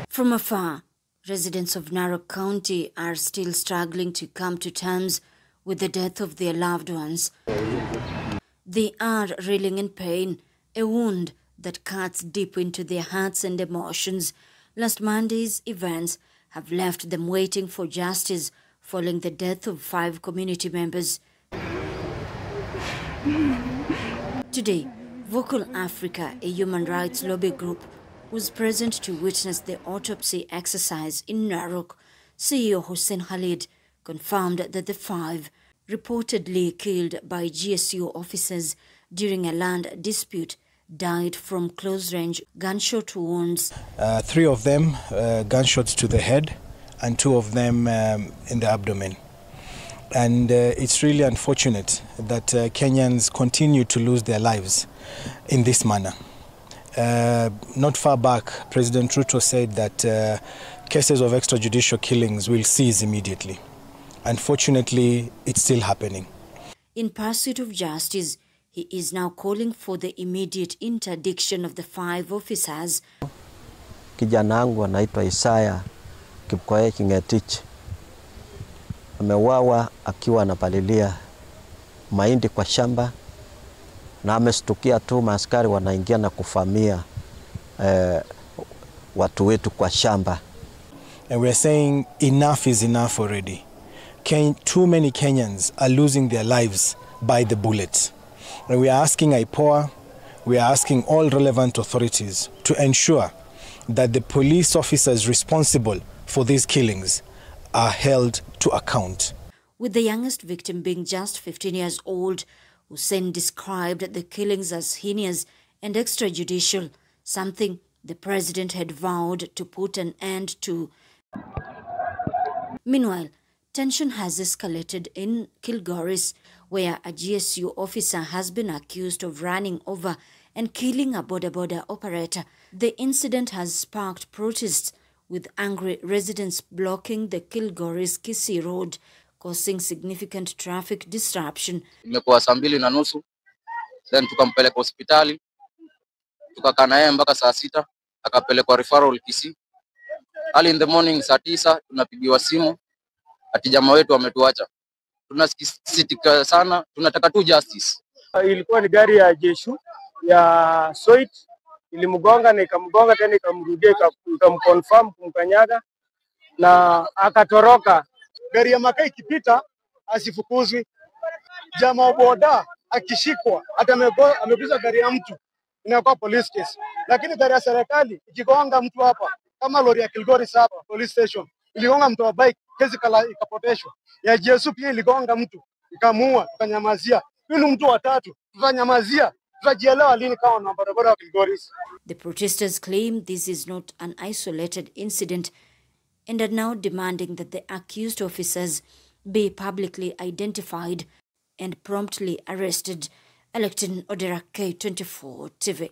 From afar, residents of Narok County are still struggling to come to terms with the death of their loved ones. They are reeling in pain, a wound that cuts deep into their hearts and emotions. Last Monday's events have left them waiting for justice following the death of 5 community members. Today, Vocal Africa, a human rights lobby group, was present to witness the autopsy exercise in Narok. CEO Hussein Khalid confirmed that the 5, reportedly killed by GSU officers during a land dispute, died from close-range gunshot wounds. 3 of them gunshots to the head and 2 of them in the abdomen. And it's really unfortunate that Kenyans continue to lose their lives in this manner. Not far back, President Ruto said that cases of extrajudicial killings will cease immediately. Unfortunately, it's still happening. In pursuit of justice, he is now calling for the immediate interdiction of the 5 officers. Kijana wangu anaitwa Isaya Kilgoris-Kisii. Amewawa akiwa anapalilia mahindi kwa shamba, na amestukia tu maaskari wanaingia na kufamia watu wetu kwa shamba. And we're saying enough is enough already. Too many Kenyans are losing their lives by the bullet. And we are asking IPOA, we are asking all relevant authorities to ensure that the police officers responsible for these killings are held to account. With the youngest victim being just 15 years old, Hussein described the killings as heinous and extrajudicial, something the president had vowed to put an end to. Meanwhile, tension has escalated in Kilgoris, where a GSU officer has been accused of running over and killing a boda operator. The incident has sparked protests, with angry residents blocking the Kilgoris-Kisii road, causing significant traffic disruption. Imekuwa saa 2:30, then tukampeleka hospitali, tukakaa naye mpaka saa 6, akapelekwa referral Kisii. Early in the morning saa 9 tunapigiwa simu ati jamaa wetu ametuacha. Tunasikitika sana, tunataka tu justice. Ilikuwa ni gari ya jeshu ya Soit, ilimgonga na ikamgonga tena ikamrudia ikamconfirm kumkanyaga na akatoroka. Gari ya makaa ikipita asifukuzwi. Jamaa boda akishikwa hata ameguza gari ya mtu inakuwa police case. Lakini gari ya serikali ikigonga mtu hapa kama lori ya Kilgoris hapa police station iligonga mtu wa bike, kesi ikapoteshwa. Ya GSU pia iligonga mtu ikamuua, tukanyamazia. Yule mtu wa 3 tutanyamazia, tutajielewa lini kama na barabara ya Kilgoris. The protesters claim this is not an isolated incident and are now demanding that the accused officers be publicly identified and promptly arrested. Electin Odera, K24 TV.